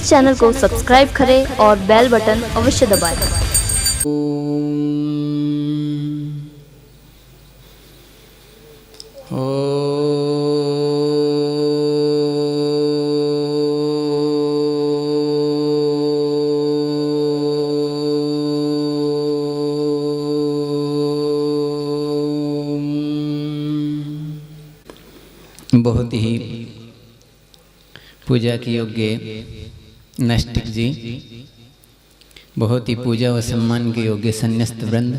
इस चैनल को सब्सक्राइब करें और बेल बटन अवश्य दबाएं। बहुत ही पूजा के योग्य नैष्ठिक जी, बहुत ही पूजा व सम्मान के योग्य संन्यास्त वृंद,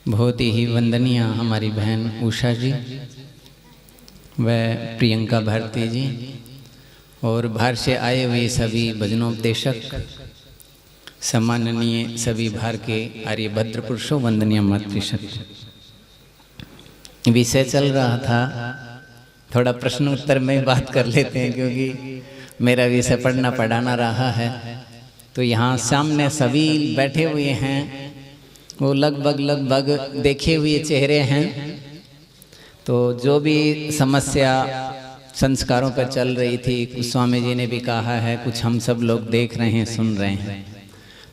बहुत ही वंदनीय हमारी बहन उषा जी व प्रियंका भारती जी और बाहर से आए हुए सभी भजनोपदेशक, सम्माननीय सभी बाहर के आर्यभद्र पुरुषों, वंदनीय मातृशक्ति। विषय चल रहा था, थोड़ा प्रश्न उत्तर में बात कर लेते हैं क्योंकि मेरा विषय पढ़ना पढ़ाना रहा है। तो यहाँ सामने सभी बैठे हुए हैं, वो लगभग देखे हुए चेहरे हैं। तो जो भी समस्या संस्कारों पर चल रही थी, कुछ स्वामी जी ने भी कहा है, कुछ हम सब लोग देख रहे हैं, सुन रहे हैं।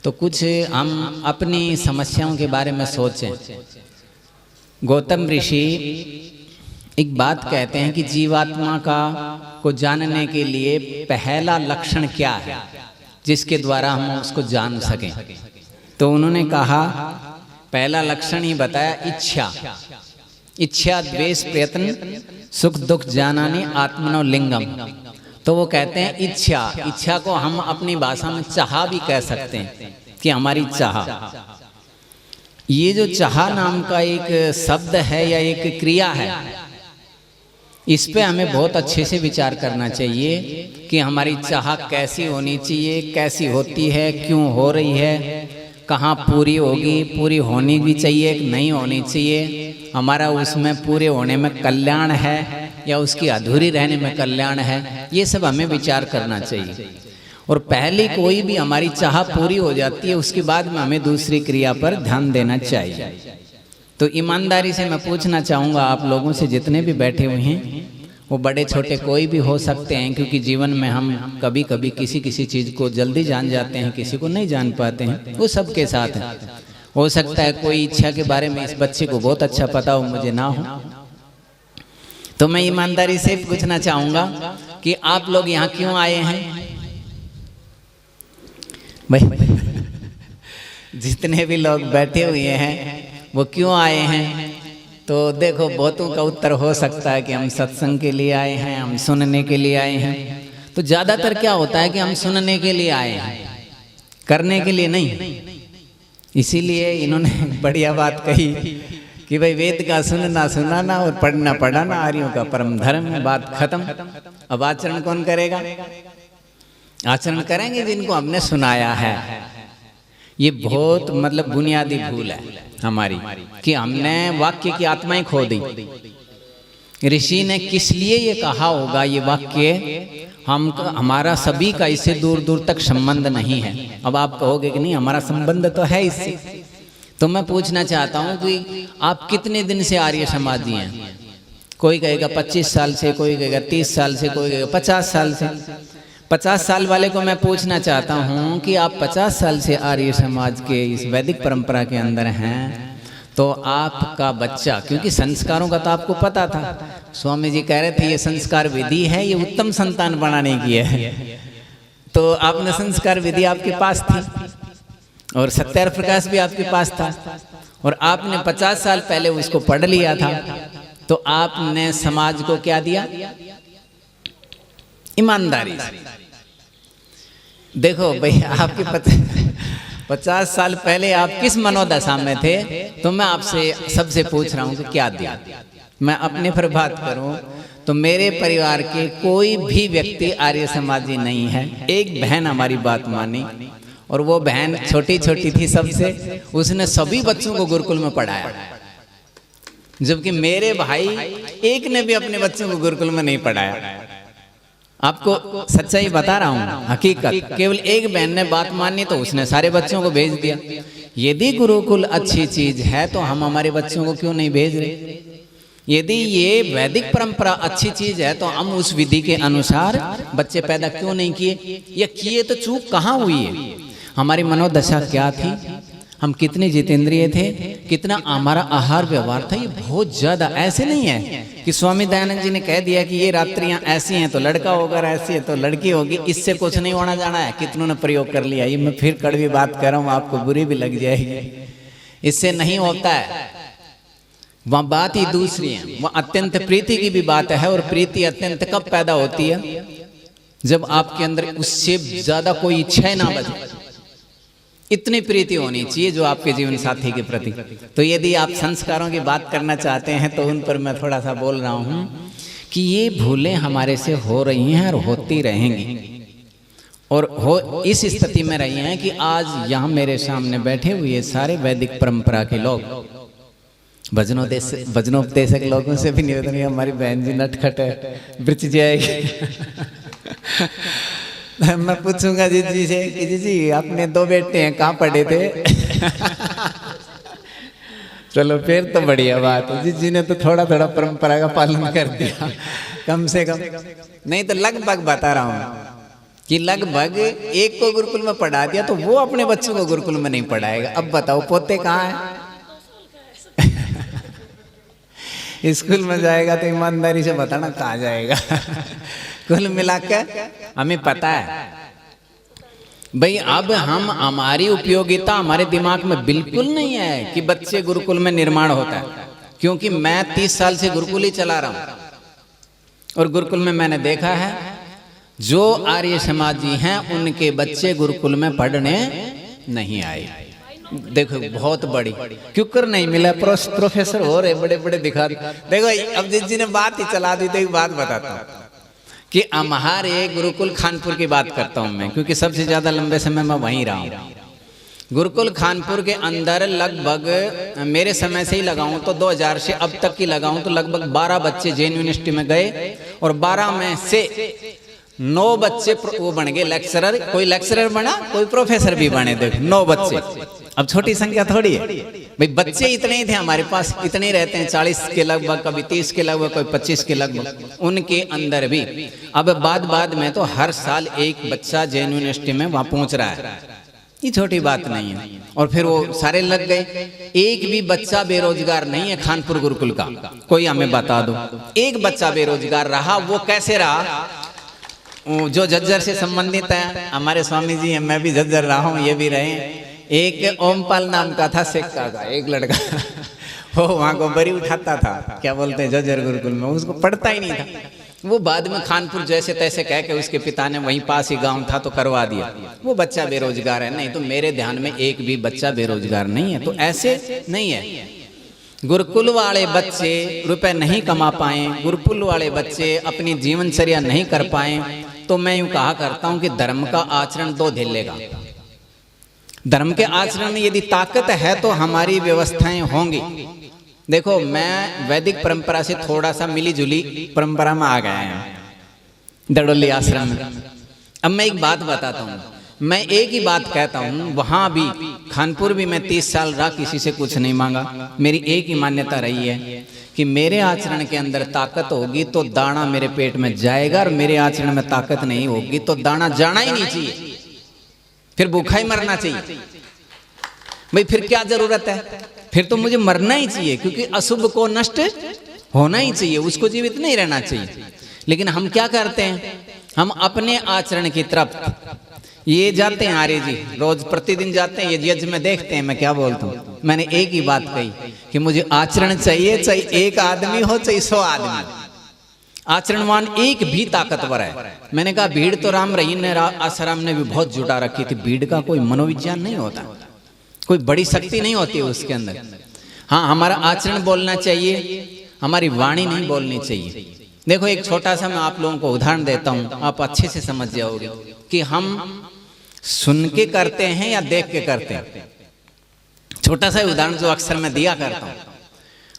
तो कुछ हम अपनी समस्याओं के बारे में सोचें। गौतम ऋषि एक बात कहते हैं कि जीवात्मा को जानने के लिए पहला लक्षण क्या है जिसके द्वारा हम उसको जान सकें। तो उन्होंने कहा, पहला लक्षण ही बताया, इच्छा द्वेष प्रयत्न सुख दुख जानानि आत्मनो लिंगम। तो वो कहते हैं इच्छा को हम अपनी भाषा में चाह भी कह सकते हैं कि हमारी चाह। ये जो चाह नाम का एक शब्द है या एक क्रिया है, इस पे हमें बहुत अच्छे से विचार करना चाहिए कि हमारी चाह कैसी होनी चाहिए, कैसी होती है, क्यों हो रही है, कहाँ पूरी होगी, पूरी होनी भी चाहिए कि नहीं होनी चाहिए, हमारा उसमें पूरे होने में कल्याण है या उसकी अधूरी रहने में कल्याण है, ये सब हमें विचार करना चाहिए। और पहले कोई भी हमारी चाह पूरी हो जाती है, उसके बाद में हमें दूसरी क्रिया पर ध्यान देना चाहिए। तो ईमानदारी से मैं पूछना चाहूँगा आप लोगों से, जितने भी बैठे हुए हैं, वो बड़े छोटे कोई भी हो सकते हैं, क्योंकि जीवन में हम कभी कभी किसी चीज़ को जल्दी जान जाते हैं, किसी को नहीं जान पाते हैं। वो सबके साथ है। हो सकता है कोई इच्छा के बारे में इस बच्चे को बहुत अच्छा पता हो, मुझे ना हो। तो मैं ईमानदारी से पूछना चाहूँगा कि आप लोग यहाँ क्यों आए हैं भाई? जितने भी लोग बैठे हुए हैं वो क्यों आए हैं? तो देखो, बहुतों का उत्तर हो सकता है कि हम सत्संग के लिए आए हैं, हम सुनने के लिए आए हैं। तो ज़्यादातर क्या होता है कि हम सुनने के लिए आए हैं, करने के लिए नहीं। इसीलिए इन्होंने बढ़िया बात कही कि भाई वेद का सुनना सुनाना और पढ़ना पढ़ाना आर्यों का परम धर्म है, बात खत्म। अब आचरण कौन करेगा? आचरण करेंगे जिनको हमने सुनाया है। ये बहुत मतलब बुनियादी भूल है हमारी कि हमने वाक्य की आत्माएं खो दी। ऋषि ने किस लिए ये कहा होगा ये वाक्य, हमारा सभी का इससे दूर दूर तक संबंध नहीं है। अब आप कहोगे कि नहीं, हमारा संबंध तो है इससे। तो मैं पूछना चाहता हूँ कि आप कितने दिन से आर्य समाजी हैं? कोई कहेगा 25 साल से, कोई कहेगा 30 साल से, कोई कहेगा 50 साल से। 50 साल वाले को मैं पूछना चाहता हूँ कि आप 50 साल से आर्य समाज के इस वैदिक परंपरा के अंदर हैं, तो आपका बच्चा, क्योंकि संस्कारों का तो आपको पता था, स्वामी जी कह रहे थे ये संस्कार विधि है, ये उत्तम संतान बनाने की है। तो आपने संस्कार विधि आपके पास थी और सत्यार्थ प्रकाश भी आपके पास था और आपने 50 साल पहले उसको पढ़ लिया था। तो आपने समाज को क्या दिया? ईमानदारी से देखो भाई, आपके 50 साल पहले आप किस मनोदशा में थे? तो मैं आपसे सबसे पूछ रहा हूँ कि क्या दिया। मैं अपने पर बात करूँ तो मेरे परिवार के कोई भी व्यक्ति आर्य समाजी नहीं है। एक बहन हमारी बात मानी और वो बहन छोटी छोटी थी सबसे, उसने सभी बच्चों को गुरुकुल में पढ़ाया, जबकि मेरे भाई एक ने भी अपने बच्चों को गुरुकुल में नहीं पढ़ाया। आपको सच्चाई बता रहा हूँ, हकीकत। केवल एक बहन ने बात मानी तो उसने सारे बच्चों को भेज दिया। यदि गुरुकुल अच्छी चीज है तो हम हमारे बच्चों को क्यों नहीं भेज रहे? यदि ये वैदिक परंपरा अच्छी चीज है तो हम उस विधि के अनुसार बच्चे पैदा क्यों नहीं किए, या किए तो चूक कहाँ हुई है? हमारी मनोदशा क्या थी, हम कितने जितेंद्रिय थे, कितना हमारा आहार व्यवहार था, ये बहुत ज्यादा। ऐसे नहीं है कि स्वामी दयानंद जी ने कह दिया कि ये रात्रियां ऐसी हैं तो लड़का होगा, ऐसी है तो लड़की होगी, इससे कुछ नहीं होना जाना है। कितनों ने प्रयोग कर लिया। ये मैं फिर कड़वी बात कर रहा हूँ, आपको बुरी भी लग जाएगी। इससे नहीं होता है, वह बात ही दूसरी है। वह अत्यंत प्रीति की भी बात है, और प्रीति अत्यंत कब पैदा होती है? जब आपके अंदर उससे ज्यादा कोई इच्छा ना बचे। इतनी प्रीति होनी चाहिए जो आपके जीवन साथी के प्रति। तो यदि आप संस्कारों की बात करना चाहते हैं तो उन पर मैं थोड़ा सा बोल रहा हूँ कि ये भूलें हमारे से हो रही हैं और होती रहेंगी, और हो इस स्थिति में रही हैं कि आज यहाँ मेरे सामने बैठे हुए सारे वैदिक परंपरा के लोग, वचनोपदेशक लोगों से भी निवेदन है, हमारी बहन जी नटखट है, बृच जाएगी। मैं पूछूंगा जी से कि जी आपने 2 बेटे हैं, कहाँ पढ़े थे? चलो फिर तो बढ़िया बात है। जी ने तो थोड़ा थोड़ा परंपरा का पालन कर दिया कम से कम। नहीं तो लगभग बता रहा हूँ कि लगभग एक को गुरुकुल में पढ़ा दिया तो वो अपने बच्चों को गुरुकुल में नहीं पढ़ाएगा। अब बताओ पोते कहाँ है? स्कूल में जाएगा तो ईमानदारी से बताना कहाँ जाएगा। कुल मिलाकर हमें पता है भाई, अब हम हमारी उपयोगिता हमारे दिमाग में बिल्कुल नहीं है कि बच्चे गुरुकुल में निर्माण होता है, क्योंकि मैं 30 साल से गुरुकुल ही चला रहा हूं, और गुरुकुल में मैंने देखा है जो आर्य समाज जी हैं उनके बच्चे गुरुकुल में पढ़ने नहीं आए। देखो बहुत बड़ी क्यों नहीं मिला, प्रोफेसर हो रहे बड़े बड़े दिखा। देखो अब जिस जी ने बात ही चला दी, तो एक बात बताता हूँ कि हमारे गुरुकुल खानपुर की बात करता हूँ मैं, क्योंकि सबसे ज्यादा लंबे समय मैं वहीं रहा हूँ। गुरुकुल खानपुर के अंदर लगभग मेरे समय से ही लगाऊं तो 2000 से अब तक की लगाऊं तो लगभग 12 बच्चे जैन यूनिवर्सिटी में गए, और 12 में से 9 बच्चे वो बन गए लेक्चरर। कोई लेक्चरर बना, कोई प्रोफेसर भी बने। देखो 9 बच्चे, अब छोटी संख्या थोड़ी है भाई। बच्चे इतने ही थे हमारे पास, इतने ही रहते हैं, 40 के लगभग, कभी 30 के लगभग, कोई 25 के लगभग। उनके अंदर भी अब बाद में तो हर साल एक बच्चा जैन यूनिवर्सिटी में वहां पहुंच रहा है। ये छोटी बात नहीं है। और फिर वो सारे लग गए। एक भी बच्चा बेरोजगार नहीं है खानपुर गुरुकुल का, कोई हमें बता दो। एक बच्चा बेरोजगार रहा, वो कैसे रहा? जो झज्जर से संबंधित है, हमारे स्वामी जी हैं, मैं भी झज्जर रहा हूँ, ये भी रहे। एक ओमपाल नाम का था, सिक्का का एक लड़का, वो वहाँ को बरी उठाता था, क्या बोलते हैं, झज्जर गुरुकुल में। उसको पढ़ता ही नहीं था। वो बाद में खानपुर जैसे तैसे कह के उसके पिता ने वहीं पास ही गांव था तो करवा दिया। वो बच्चा बेरोजगार है। नहीं तो मेरे ध्यान में एक भी बच्चा बेरोजगार नहीं है। तो ऐसे नहीं है। गुरुकुल वाले बच्चे रुपए नहीं कमा पाए, गुरुकुल वाले बच्चे अपनी जीवनचर्या नहीं कर पाए, तो मैं यूं कहा करता हूं कि धर्म का आचरण 2 झेलेगा। धर्म के आचरण में यदि ताकत है तो हमारी व्यवस्थाएं होंगी। देखो मैं वैदिक परंपरा से थोड़ा सा मिली जुली परंपरा में आ गया है, दड़ोली आश्रम में। अब मैं एक बात बताता हूँ, मैं एक ही बात कहता हूँ, वहां भी खानपुर भी मैं 30 साल रहा, किसी से कुछ नहीं मांगा। मेरी एक ही मान्यता रही है कि मेरे आचरण के अंदर ताकत होगी तो दाना मेरे पेट में जाएगा, और मेरे आचरण में ताकत नहीं होगी तो दाना जाना ही नहीं चाहिए, फिर भूखा ही मरना चाहिए। भाई फिर क्या जरूरत है? फिर तो मुझे मरना ही चाहिए, क्योंकि अशुभ को नष्ट होना ही चाहिए, उसको जीवित नहीं रहना चाहिए। लेकिन हम क्या करते हैं, हम अपने आचरण की तरफ ये जाते हैं। आर्य जी रोज प्रतिदिन जाते हैं, ये यज्ञ में देखते हैं। मैं क्या बोलता हूँ, मैंने एक ही बात कही कि मुझे आचरण चाहिए, चाहे एक आदमी हो चाहे 100 आदमी, आचरणवान एक भी ताकतवर है। मैंने कहा भीड़ तो राम रहीम ने आसाराम ने भी बहुत जुटा रखी थी। भीड़ का कोई मनोविज्ञान नहीं होता, कोई बड़ी शक्ति नहीं होती उसके अंदर। हाँ, हमारा आचरण बोलना चाहिए, हमारी वाणी नहीं बोलनी चाहिए। देखो एक छोटा सा मैं आप लोगों को उदाहरण देता हूँ, आप अच्छे से समझ जाओगे कि हम सुन के करते हैं या देख के करते हैं। छोटा सा उदाहरण जो अक्सर मैं दिया करता हूँ,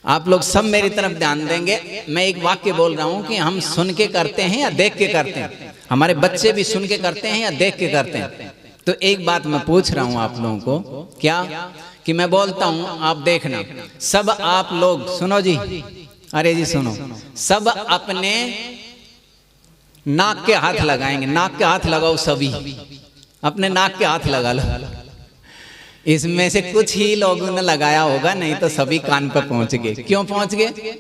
आप लोग सब मेरी तरफ ध्यान देंगे। मैं एक वाक्य बोल रहा हूँ कि हम सुन के करते हैं या देख के करते हैं। हमारे बच्चे भी सुन के करते हैं या देख के करते हैं। तो एक बात मैं पूछ रहा हूँ आप लोगों को, क्या कि मैं बोलता हूँ आप देखना, सब आप लोग सुनो जी, अरे जी सुनो, सब अपने नाक के हाथ लगाएंगे, नाक के हाथ लगाओ, सभी अपने नाक के हाथ लगा लो। इसमें से कुछ ही लोगों ने लगाया होगा, नहीं तो सभी कान पर पहुंच गए। क्यों पहुंच गए?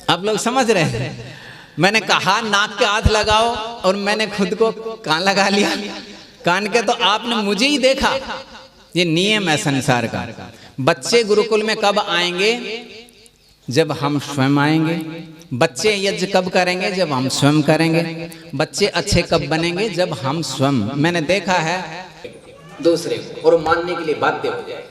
आप लोग समझ रहे हैं? मैंने कहा नाक के हाथ लगाओ और मैंने खुद को कान लगा लिया। कान के तो आपने मुझे ही देखा। ये नियम है संसार का। बच्चे गुरुकुल में कब आएंगे? जब हम स्वयं आएंगे। बच्चे यज्ञ कब करेंगे? जब हम स्वयं करेंगे। बच्चे अच्छे कब बनेंगे? जब हम स्वयं। मैंने देखा है दूसरे को और मानने के लिए बाध्य हो जाए।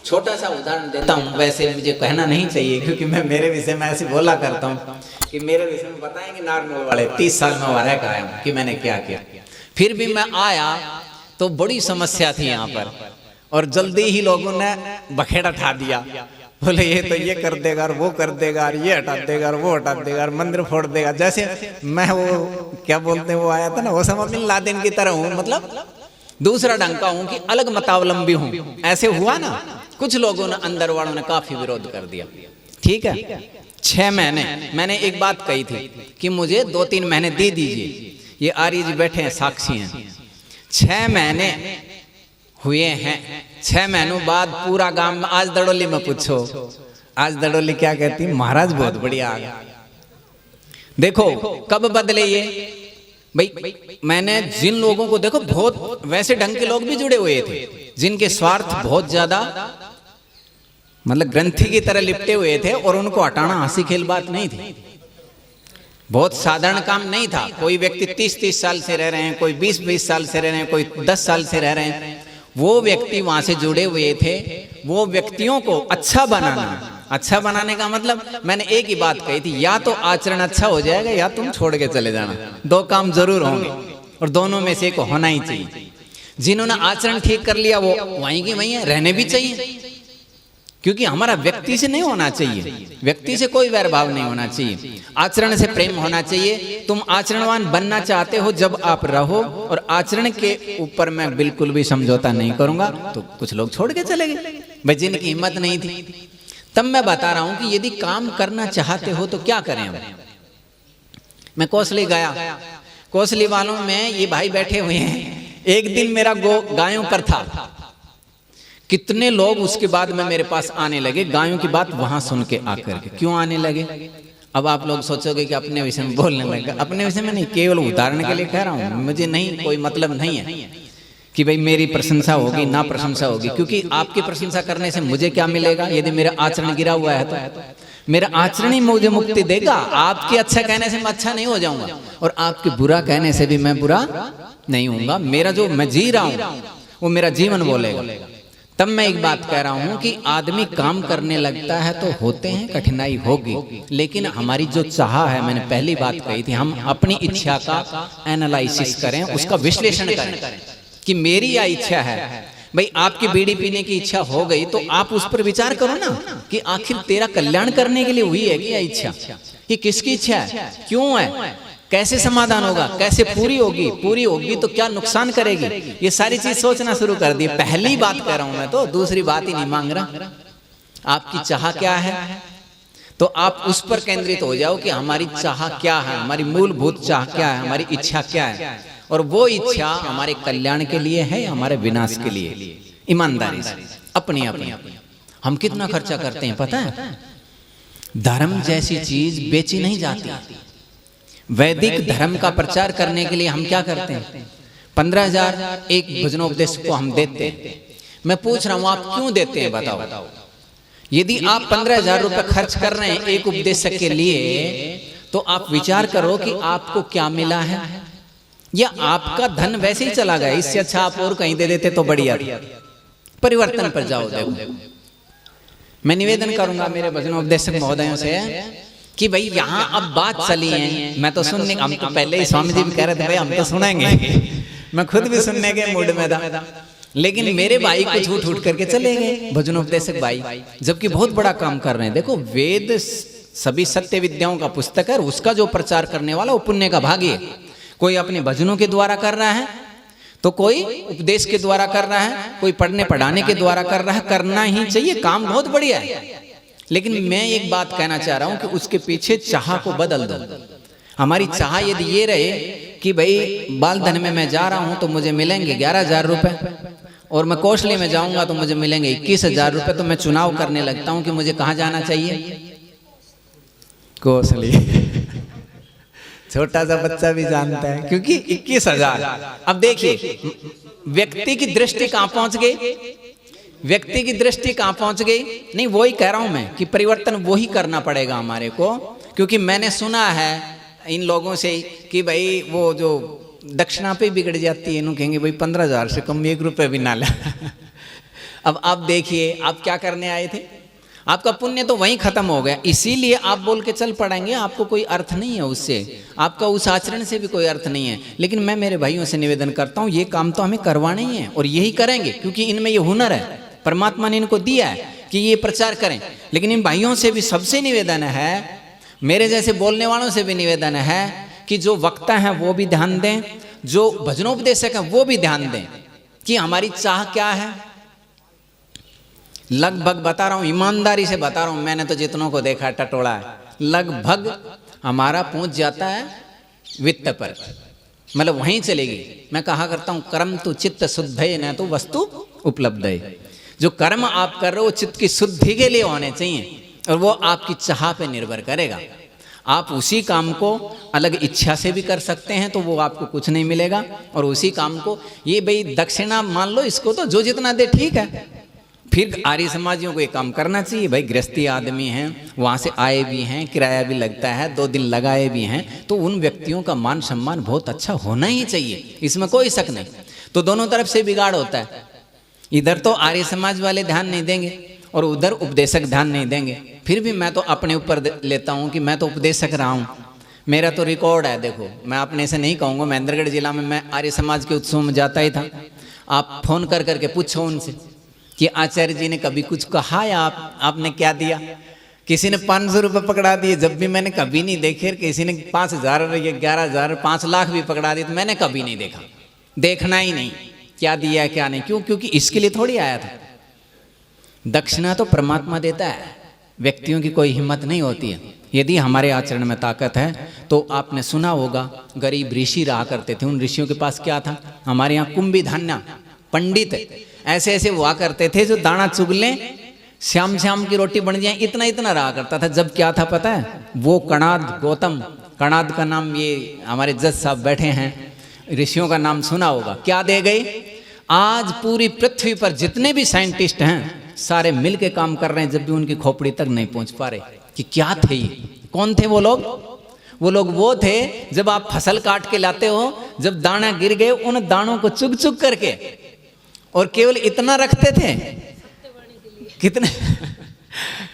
छोटा सा उदाहरण देता हूँ, वैसे मुझे कहना नहीं चाहिए क्योंकि मैं मेरे विषय में ऐसे बोला करता हूँ कि मेरे विषय में बताएंगे नारनौल वाले 30 साल में रह का आया कि मैंने क्या किया। फिर भी मैं आया तो बड़ी समस्या थी यहाँ पर, और जल्दी ही लोगों ने बखेड़ा उठा दिया। बोले ये तो ये कर देगा और वो कर देगा और ये हटा देगा और वो हटा देगा और मंदिर फोड़ देगा। जैसे मैं वो क्या बोलते हैं वो आया था ना, वो सब बिन लादेन की तरह हूँ, मतलब दूसरा ढंग का हूँ कि अलग मतावलंबी हूँ। ऐसे हुआ ना, कुछ लोगों ने अंदर वालों ने काफी विरोध कर दिया। ठीक है, 6 महीने मैंने एक बात कही थी कि मुझे 2-3 महीने दे दीजिए। ये आर्य जी बैठे हैं, साक्षी हैं। 6 महीने हुए हैं। 6 महीनों बाद पूरा गांव में, आज दड़ोली में पूछो, आज दड़ोली क्या कहती? महाराज बहुत बढ़िया आ गया। देखो कब बदले ये भाई। मैंने जिन लोगों को देखो, बहुत वैसे ढंग के लोग भी जुड़े हुए थे जिनके स्वार्थ बहुत ज्यादा मतलब ग्रंथि की तरह लिपटे हुए थे, और उनको हटाना हंसी खेल बात नहीं थी। बहुत साधारण काम नहीं था। कोई व्यक्ति 30-30 साल से रह रहे हैं, कोई 20-20 साल से रह रहे हैं, कोई 10 साल से रह रहे हैं। वो व्यक्ति वहां से जुड़े हुए थे। वो व्यक्तियों को अच्छा बनाना, अच्छा बनाने का मतलब मैंने एक ही बात कही थी, या तो आचरण अच्छा हो जाएगा या तुम छोड़ के चले जाना। 2 काम जरूर होंगे और दोनों में से एक होना ही चाहिए। जिन्होंने आचरण ठीक कर लिया वो वहीं की वहीं है, रहने भी चाहिए, क्योंकि हमारा व्यक्ति से नहीं होना चाहिए, व्यक्ति से कोई वैर भाव नहीं होना चाहिए, आचरण से प्रेम होना चाहिए। तुम आचरणवान बनना चाहते हो जब आप रहो, और आचरण के ऊपर मैं बिल्कुल भी समझौता नहीं करूंगा। तो कुछ लोग छोड़ के चले गए भाई, जिनकी हिम्मत नहीं थी। तब मैं बता रहा हूं कि यदि काम करना चाहते हो तो क्या करें। अब मैं कोसली गया, कोसली वालों में ये भाई बैठे हुए हैं। एक दिन मेरा गायों पर था, कितने लोग उसके बाद में मेरे पास आने लगे गायों की बात वहां सुन के आकर के। क्यों आने लगे? अब आप लोग सोचोगे कि अपने विषय में बोलने लगे। अपने विषय में नहीं, केवल उदाहरण के लिए कह रहा हूं। मुझे नहीं, कोई मतलब नहीं है कि भाई मेरी प्रशंसा होगी ना प्रशंसा होगी, क्योंकि आपकी प्रशंसा करने से मुझे क्या मिलेगा? यदि मेरा आचरण गिरा हुआ है तो मेरा आचरण ही मुझे मुक्ति देगा। आपके अच्छा कहने से मैं अच्छा नहीं हो जाऊंगा, और आपके बुरा कहने से भी मैं बुरा नहीं होऊंगा। मेरा जो मैं जी रहा हूं वो मेरा जीवन बोलेगा। तब मैं एक बात कह रहा हूं कि आदमी काम करने लगता है तो होते हैं, कठिनाई होगी, लेकिन हमारी जो चाह है, मैंने पहली बात कही थी, हम अपनी इच्छा का एनालिसिस करें, उसका विश्लेषण करें कि मेरी यह इच्छा है। भाई आपकी बीड़ी पीने की इच्छा हो गई तो आप उस पर विचार करो ना कि आखिर तेरा कल्याण करने के लिए हुई है कि यह इच्छा, कि किसकी इच्छा है, क्यों है, कैसे समाधान होगा, कैसे पूरी होगी, पूरी होगी तो क्या नुकसान करेगी। ये सारी चीज सोचना शुरू कर दी। पहली बात कह रहा हूं मैं, तो दूसरी बात ही नहीं मांग रहा। आपकी चाह क्या है तो आप उस पर केंद्रित हो जाओ कि हमारी चाह क्या है, हमारी मूलभूत चाह क्या है, हमारी इच्छा क्या है, और वो इच्छा हमारे कल्याण के लिए है या हमारे विनाश के लिए। ईमानदारी से अपनी अपनी हम कितना खर्चा करते हैं पता है? धर्म जैसी चीज बेची नहीं जाती। वैदिक धर्म का प्रचार करने के लिए हम क्या करते हैं? 15,000 एक भजनोपदेश को हम देते हैं। मैं पूछ रहा हूं आप क्यों देते हैं बताओ? यदि आप 15,000 रुपए खर्च कर रहे हैं एक उपदेशक के लिए, तो आप विचार करो कि आपको क्या मिला है, या आपका धन वैसे ही चला गया। इससे अच्छा आप और कहीं दे देते तो बढ़िया। परिवर्तन पर जाओ। देखो मैं निवेदन करूंगा मेरे भजनोपदेशक महोदयों से कि भाई यहाँ अब बात चली है, मैं तो सुनने, हम तो पहले ही स्वामी जी भी कह रहे थे भाई हम तो सुनेंगे, मैं खुद भी सुनने के मूड में था, लेकिन मेरे भाई कुछ उठ करके चले गए भजनोपदेशक भाई, जबकि बहुत बड़ा काम कर रहे हैं। देखो वेद सभी सत्य विद्याओं का पुस्तक है, उसका जो प्रचार करने वाला वो पुण्य का भागी है। कोई अपने भजनों के द्वारा कर रहा है, तो कोई उपदेश के द्वारा कर रहा है, कोई पढ़ने पढ़ाने के द्वारा कर रहा है। करना ही चाहिए, काम बहुत बढ़िया है, लेकिन मैं एक बात कहना चाह रहा हूं कि उसके पीछे चाह को बदल दो। हमारी चाह यदि ये रहे कि भाई बालधन में मैं जा रहा हूं तो मुझे मिलेंगे 11,000 रुपए, और मैं कौशली में जाऊंगा तो मुझे मिलेंगे 21,000 रुपए, तो मैं चुनाव करने लगता हूं कि मुझे कहां जाना चाहिए? कौशली। छोटा सा बच्चा भी जानता है, क्योंकि 21,000। अब देखिए व्यक्ति की दृष्टि कहां पहुंच गई, व्यक्ति की दृष्टि कहां पहुंच गई। नहीं, वही कह रहा हूं मैं कि परिवर्तन वही करना पड़ेगा हमारे को, क्योंकि मैंने सुना है इन लोगों से कि भाई वो जो दक्षिणा पे बिगड़ जाती है, इन्हों कहेंगे भाई 15,000 से कम 1 रुपए भी ना ले। अब आप देखिए आप क्या करने आए थे, आपका पुण्य तो वहीं खत्म हो गया, इसीलिए आप बोल के चल पड़ेंगे, आपको कोई अर्थ नहीं है उससे, आपका उस आचरण से भी कोई अर्थ नहीं है। लेकिन मैं मेरे भाइयों से निवेदन करता हूँ, ये काम तो हमें करवाना ही है और यही करेंगे, क्योंकि इनमें ये हुनर है, परमात्मा ने इनको दिया है कि ये प्रचार करें। लेकिन इन भाइयों से भी सबसे निवेदन है, मेरे जैसे बोलने वालों से भी निवेदन है कि जो वक्ता हैं वो भी ध्यान दें, जो भजनोपदेशक हैं वो भी ध्यान दें कि हमारी चाह क्या है। लगभग बता रहा हूं, ईमानदारी से बता रहा हूं, मैंने तो जितनों को देखा टटोला है, लगभग हमारा पहुंच जाता है वित्त पर, मतलब वहीं चलेगी। मैं कहा करता हूं कर्म तो चित्त शुद्ध है न तो वस्तु उपलब्ध है। जो कर्म आप कर रहे हो चित्त की शुद्धि के लिए होने चाहिए, और वो आपकी चाह पे निर्भर करेगा। आप उसी काम को अलग इच्छा से भी कर सकते हैं तो वो आपको कुछ नहीं मिलेगा, और उसी काम को ये भाई दक्षिणा मान लो, इसको तो जो जितना दे ठीक है। फिर आर्य समाजियों को ये काम करना चाहिए, भाई गृहस्थी आदमी हैं, वहाँ से आए भी हैं, किराया भी लगता है, 2 दिन लगाए भी हैं, तो उन व्यक्तियों का मान सम्मान बहुत अच्छा होना ही चाहिए, इसमें कोई शक नहीं। तो दोनों तरफ से बिगाड़ होता है, इधर तो आर्य समाज वाले ध्यान नहीं देंगे और उधर उपदेशक ध्यान नहीं देंगे। फिर भी मैं तो अपने ऊपर लेता हूँ कि मैं तो उपदेशक रहा हूँ, मेरा तो रिकॉर्ड है। देखो मैं अपने से नहीं कहूँगा, महेंद्रगढ़ जिला में मैं आर्य समाज के उत्सव में जाता ही था। आप फोन कर करके पूछो उनसे कि आचार्य जी ने कभी कुछ कहा या आपने क्या दिया। किसी ने 500 रुपये पकड़ा दिए, जब भी मैंने कभी नहीं देखे। किसी ने 5,000 या 11,000 5 लाख भी पकड़ा दिए तो मैंने कभी नहीं देखा, देखना ही नहीं क्या दिया क्या नहीं। क्यों? क्योंकि इसके लिए थोड़ी आया था। दक्षिणा तो परमात्मा देता है, व्यक्तियों की कोई हिम्मत नहीं होती है। यदि हमारे आचरण में ताकत है तो आपने सुना होगा गरीब ऋषि रहा करते थे, उन ऋषियों के पास क्या था? हमारे यहाँ कुंभी धान्य पंडित ऐसे ऐसे हुआ करते थे जो दाना चुग लें, श्याम श्याम की रोटी बन जाए, इतना इतना रहा करता था। जब क्या था पता है? वो कणाद गौतम, कणाद का नाम ये हमारे जज साहब बैठे हैं, ऋषियों का नाम सुना होगा। क्या दे गए? आज पूरी पृथ्वी पर जितने भी साइंटिस्ट हैं सारे मिल के काम कर रहे हैं, जब भी उनकी खोपड़ी तक नहीं पहुंच पा रहे कि क्या थे ये, कौन थे वो लोग? वो लोग वो थे जब आप फसल काट के लाते हो, जब दाना गिर गए उन दानों को चुग चुग करके, और केवल इतना रखते थे,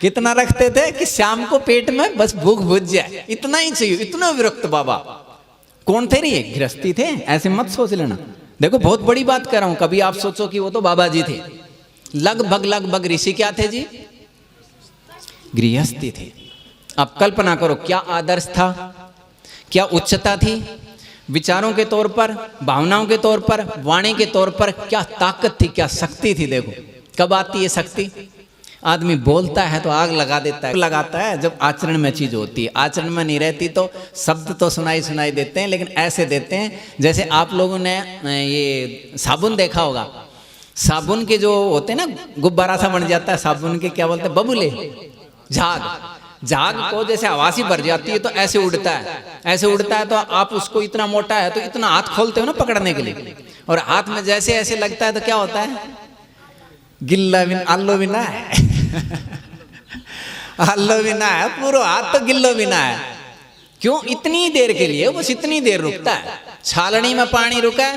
कितना रखते थे कि शाम को पेट में बस भूख बुझ जाए, इतना ही चाहिए। इतना विरक्त बाबा। कौन थे रे? गृहस्थी थे। ऐसे मत सोच लेना। देखो बहुत बड़ी बात कर रहा हूं, कभी आप सोचो कि वो तो बाबा जी थे। लगभग ऋषि क्या थे जी? गृहस्थी थे। आप कल्पना करो क्या आदर्श था, क्या उच्चता थी, विचारों के तौर पर, भावनाओं के तौर पर, वाणी के तौर पर क्या ताकत थी, क्या शक्ति थी। देखो कब आती है शक्ति? आदमी बोलता है तो आग लगा देता है, लगाता है जब आचरण में चीज होती है। आचरण में नहीं रहती तो शब्द तो सुनाई देते हैं, लेकिन ऐसे देते हैं जैसे आप लोगों ने ये साबुन देखा होगा। साबुन के जो होते हैं ना, गुब्बारा सा बन जाता है साबुन के, क्या बोलते हैं? बबुले, झाग को जैसे हवासी भर जाती है तो ऐसे उड़ता है, ऐसे उड़ता है। तो आप उसको इतना मोटा है तो इतना हाथ खोलते हो ना पकड़ने के लिए, और हाथ में जैसे ऐसे लगता है तो क्या होता है? गिल्ला भी आल्लो भी ना है आल्लो भी ना है, पूरा हाथ तो गिल्लो भी ना है। क्यों? इतनी देर के लिए, बस इतनी देर रुकता है। छालनी में पानी रुका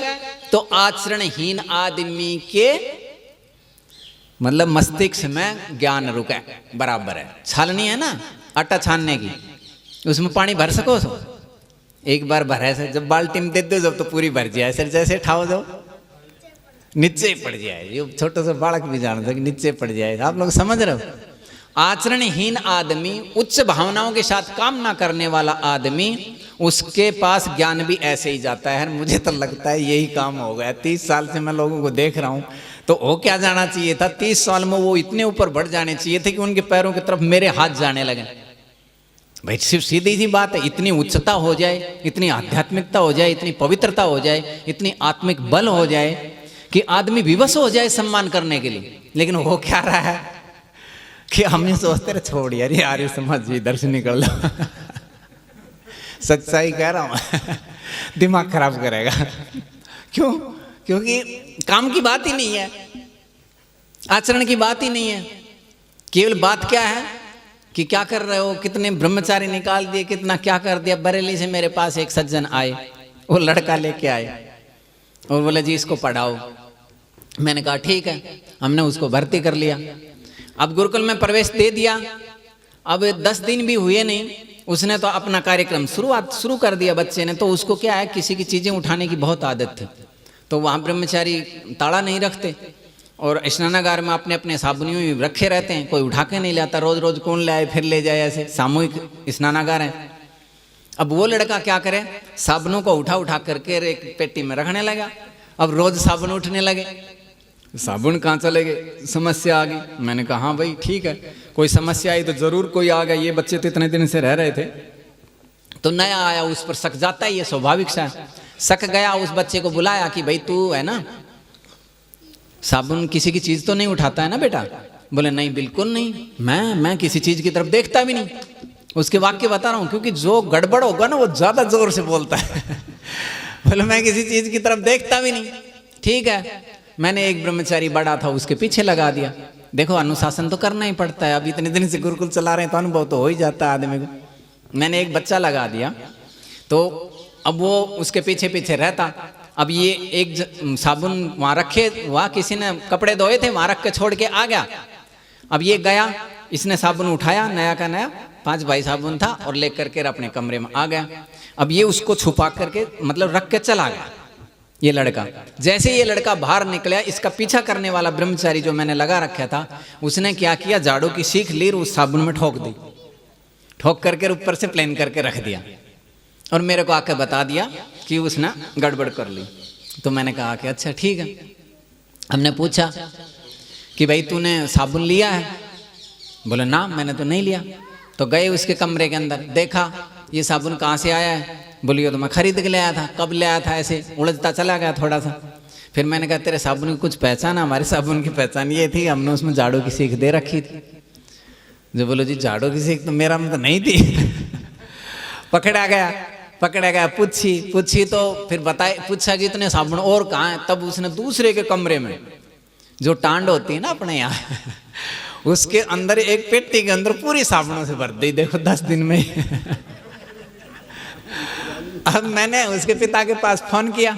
तो आचरणहीन आदमी के मतलब मस्तिष्क में ज्ञान रुका बराबर है। छालनी है ना आटा छानने की, उसमें पानी भर सको सो एक बार भरे से, जब बाल्टी में दे दो जब तो पूरी भर जाए, सर जैसे ठाओ जाओ नीचे ही पड़ जाए। ये छोटे से बालक भी जानते कि नीचे पड़ जाए। आप लोग समझ रहे हो? आचरणहीन आदमी, उच्च भावनाओं के साथ काम ना करने वाला आदमी, उसके पास ज्ञान भी ऐसे ही जाता है। मुझे तो लगता है यही काम हो गया। 30 साल से मैं लोगों को देख रहा हूँ, तो वो क्या जाना चाहिए था, 30 साल में वो इतने ऊपर बढ़ जाने चाहिए थे कि उनके पैरों की तरफ मेरे हाथ जाने लगे। भाई सिर्फ सीधी सी बात है, इतनी उच्चता हो जाए, इतनी आध्यात्मिकता हो जाए, इतनी पवित्रता हो जाए, इतनी आत्मिक बल हो जाए कि आदमी विवश हो जाए सम्मान करने के लिए। लेकिन वो क्या रहा है कि हम सोचते रहे छोड़ यार यार समझ इधर से निकल लो। सच्चाई कह रहा हूं, दिमाग खराब करेगा। क्यों? क्योंकि काम की बात ही नहीं है, आचरण की बात ही नहीं है। केवल बात क्या है कि क्या कर रहे हो, कितने ब्रह्मचारी निकाल दिए, कितना क्या कर दिया। बरेली से मेरे पास एक सज्जन आए, वो लड़का लेके आए और बोले जी इसको पढ़ाओ। मैंने कहा ठीक है, हमने उसको भर्ती कर लिया। अब गुरुकुल में प्रवेश दे दिया। अब 10 दिन भी हुए नहीं, उसने तो अपना कार्यक्रम शुरू कर दिया बच्चे ने। तो उसको क्या है, किसी की चीज़ें उठाने की बहुत आदत थी। तो वहाँ ब्रह्मचारी ताला नहीं रखते और स्नानागार में अपने अपने साबुनियों में रखे रहते हैं, कोई उठा के नहीं लाता। रोज रोज कौन लाए फिर ले जाए, ऐसे सामूहिक स्नानागार है। अब वो लड़का क्या करे, साबुनों को उठा उठा करके एक पेटी में रखने लगा। अब रोज साबुन उठने लगे, साबुन कहाँ चले गए, समस्या आ गई। मैंने कहा हाँ भाई ठीक है, कोई समस्या आई तो जरूर कोई आ गया। ये बच्चे तो इतने दिन से रह रहे थे, तो नया आया उस पर शक जाता है, ये स्वाभाविक सा शक गया। उस बच्चे को बुलाया कि भाई तू है ना साबुन किसी की चीज तो नहीं उठाता है ना बेटा? बोले नहीं बिल्कुल नहीं, मैं किसी चीज की तरफ देखता भी नहीं। उसके वाक्य बता रहा हूं, क्योंकि जो गड़बड़ होगा ना वो ज्यादा जोर से बोलता है। बोले मैं किसी चीज की तरफ देखता भी नहीं। ठीक है, मैंने एक ब्रह्मचारी बड़ा था उसके पीछे लगा दिया। देखो अनुशासन तो करना ही पड़ता है, अब इतने दिन से गुरुकुल चला रहे हैं तो अनुभव तो हो ही जाता है आदमी को। मैंने एक बच्चा लगा दिया, तो अब वो उसके पीछे पीछे रहता। अब ये एक साबुन वहाँ रखे, वहाँ किसी ने कपड़े धोए थे, वहाँ रख के छोड़ के आ गया। अब ये गया, इसने साबुन उठाया, नया का नया 5 भाई साबुन था, और ले करके अपने कमरे में आ गया। अब ये उसको छुपा करके मतलब रख के चला गया ये लड़का। जैसे ये लड़का बाहर निकला, इसका पीछा करने वाला ब्रह्मचारी जो मैंने लगा रखा था, उसने क्या किया, झाड़ू की सीख ली, उस साबुन में ठोक दी, ठोक करके ऊपर से प्लेन करके रख दिया और मेरे को आके बता दिया कि उसने गड़बड़ कर ली। तो मैंने कहा कि अच्छा ठीक है। हमने पूछा कि भाई तूने साबुन लिया है? बोले ना मैंने तो नहीं लिया। तो गए उसके कमरे के अंदर, देखा ये साबुन कहाँ से आया है? बोलिए तो मैं खरीद के ले आया था। कब ले आया था? ऐसे उलझता चला गया थोड़ा सा। फिर मैंने कहा तेरे साबुन की कुछ पहचान? हमारे साबुन की पहचान ये थी, हमने उसमें झाड़ू की सीख दे रखी थी। जो बोलो जी झाड़ू की सीख तो मेरा में तो नहीं थी। पकड़ा गया, पूछी तो फिर बताए, पूछा कि इतने साबुन और कहाँ है? तब उसने दूसरे के कमरे में जो टांड होती है ना अपने यहाँ, उसके अंदर एक पेटी के अंदर पूरी साबुनों से भर दी। देखो 10 दिन में। अब मैंने उसके पिता के पास फोन किया,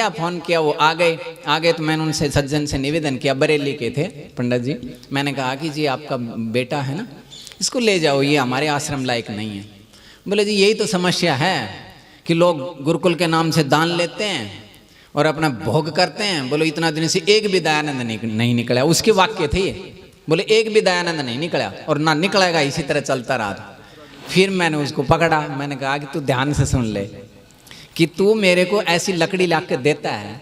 फोन किया, वो आ गए। तो मैंने उनसे सज्जन से निवेदन किया, बरेली के थे पंडित जी। मैंने कहा कि जी आपका बेटा है ना, इसको ले जाओ, ये हमारे आश्रम लायक नहीं है। बोले जी यही तो समस्या है कि लोग गुरुकुल के नाम से दान लेते हैं और अपना भोग करते हैं। बोलो इतना दिन से एक भी दयानंद नहीं निकला। उसके वाक्य थे ये, बोले एक भी दयानंद नहीं निकला और ना निकलेगा, इसी तरह चलता रहा। फिर मैंने उसको पकड़ा, मैंने कहा कि तू ध्यान से सुन ले कि तू मेरे को ऐसी लकड़ी ला के देता है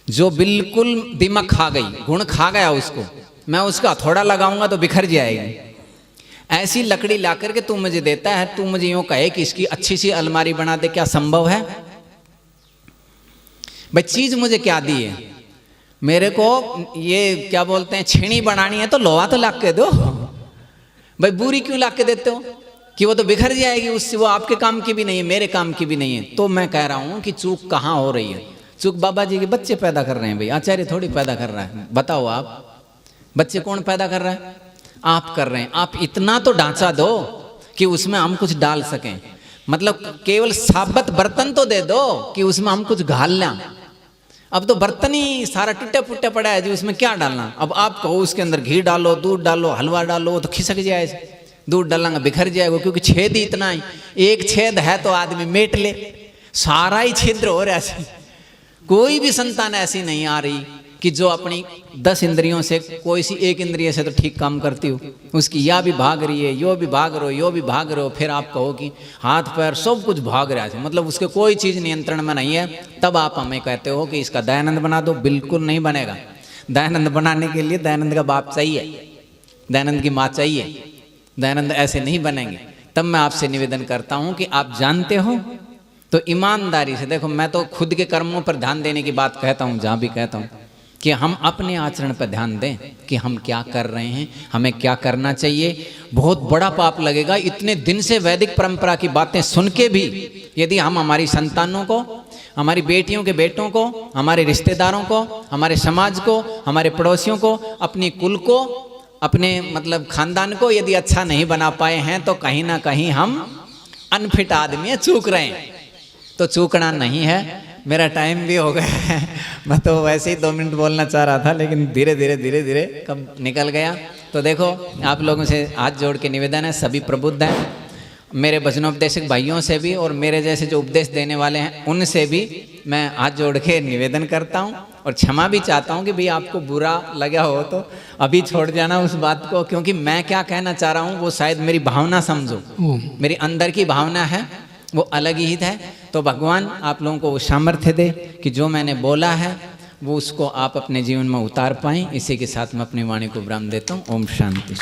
जो बिल्कुल दिमाग खा गई, गुण खा गया उसको, मैं उसका हथौड़ा लगाऊंगा तो बिखर जाएगी। ऐसी लकड़ी ला करके तू मुझे देता है, तू मुझे यूं कहे कि इसकी अच्छी सी अलमारी बना दे, क्या संभव है? भाई चीज मुझे क्या दी है? मेरे को ये क्या बोलते हैं छेनी बनानी है तो लोहा तो ला के दो। भाई बुरी क्यों ला के देते हो कि वो तो बिखर जाएगी, उससे वो आपके काम की भी नहीं है, मेरे काम की भी नहीं है। तो मैं कह रहा हूं कि चूक कहाँ हो रही है? चूक बाबा जी के बच्चे पैदा कर रहे हैं भाई, आचार्य थोड़ी पैदा कर रहा है। बताओ आप, बच्चे कौन पैदा कर रहा है? आप कर रहे हैं। आप इतना तो ढांचा दो कि उसमें हम कुछ डाल सकें, मतलब केवल साबत बर्तन तो दे दो कि उसमें हम कुछ घाल लें। अब तो बर्तन ही सारा टूटे फुटे पड़ा है जी, उसमें क्या डालना? अब आप कहो उसके अंदर घी डालो, दूध डालो, हलवा डालो, तो खिसक जाए। दूध डालेंगे बिखर जाएगा, क्योंकि छेद ही इतना है। एक छेद है तो आदमी मेट ले, सारा ही छिद्र हो रहा है। कोई भी संतान ऐसी नहीं आ रही कि जो अपनी 10 इंद्रियों से कोई सी एक इंद्रिय से तो ठीक काम करती हो, उसकी या भी भाग रही है, यो भी भाग रहे हो, यो भी भाग रहे हो, फिर आप कहो कि हाथ पैर सब कुछ भाग रहा है, मतलब उसके कोई चीज़ नियंत्रण में नहीं है, तब आप हमें कहते हो कि इसका दयानंद बना दो। बिल्कुल नहीं बनेगा। दयानंद बनाने के लिए दयानंद का बाप चाहिए, दयानंद की माँ चाहिए, दयानंद ऐसे नहीं बनेंगे। तब मैं आपसे निवेदन करता हूँ कि आप जानते हो तो ईमानदारी से देखो, मैं तो खुद के कर्मों पर ध्यान देने की बात कहता हूँ, जहाँ भी कहता हूँ कि हम अपने आचरण पर ध्यान दें कि हम क्या कर रहे हैं, हमें क्या करना चाहिए। बहुत बड़ा पाप लगेगा इतने दिन से वैदिक परंपरा की बातें सुन के भी यदि हम हमारी संतानों को, हमारी बेटियों के बेटों को, हमारे रिश्तेदारों को, हमारे समाज को, हमारे पड़ोसियों को, अपनी कुल को, अपने मतलब खानदान को यदि अच्छा नहीं बना पाए हैं तो कहीं ना कहीं हम अनफिट आदमी हैं, चूक रहे हैं। तो चूकना नहीं है। मेरा टाइम भी हो गया है, मैं तो वैसे ही 2 मिनट बोलना चाह रहा था, लेकिन धीरे धीरे कब निकल गया। तो देखो, आप लोगों से हाथ जोड़ के निवेदन है, सभी प्रबुद्ध हैं, मेरे भजनोपदेशक भाइयों से भी और मेरे जैसे जो उपदेश देने वाले हैं उनसे भी मैं हाथ जोड़ के निवेदन करता हूँ और क्षमा भी चाहता हूँ कि भाई आपको बुरा लगा हो तो अभी छोड़ जाना उस बात को, क्योंकि मैं क्या कहना चाह रहा हूँ वो शायद मेरी भावना समझो, मेरी अंदर की भावना है वो अलग ही है। तो भगवान आप लोगों को वो सामर्थ्य दे कि जो मैंने बोला है वो उसको आप अपने जीवन में उतार पाएं। इसी के साथ मैं अपनी वाणी को विराम देता हूँ। ओम शांति।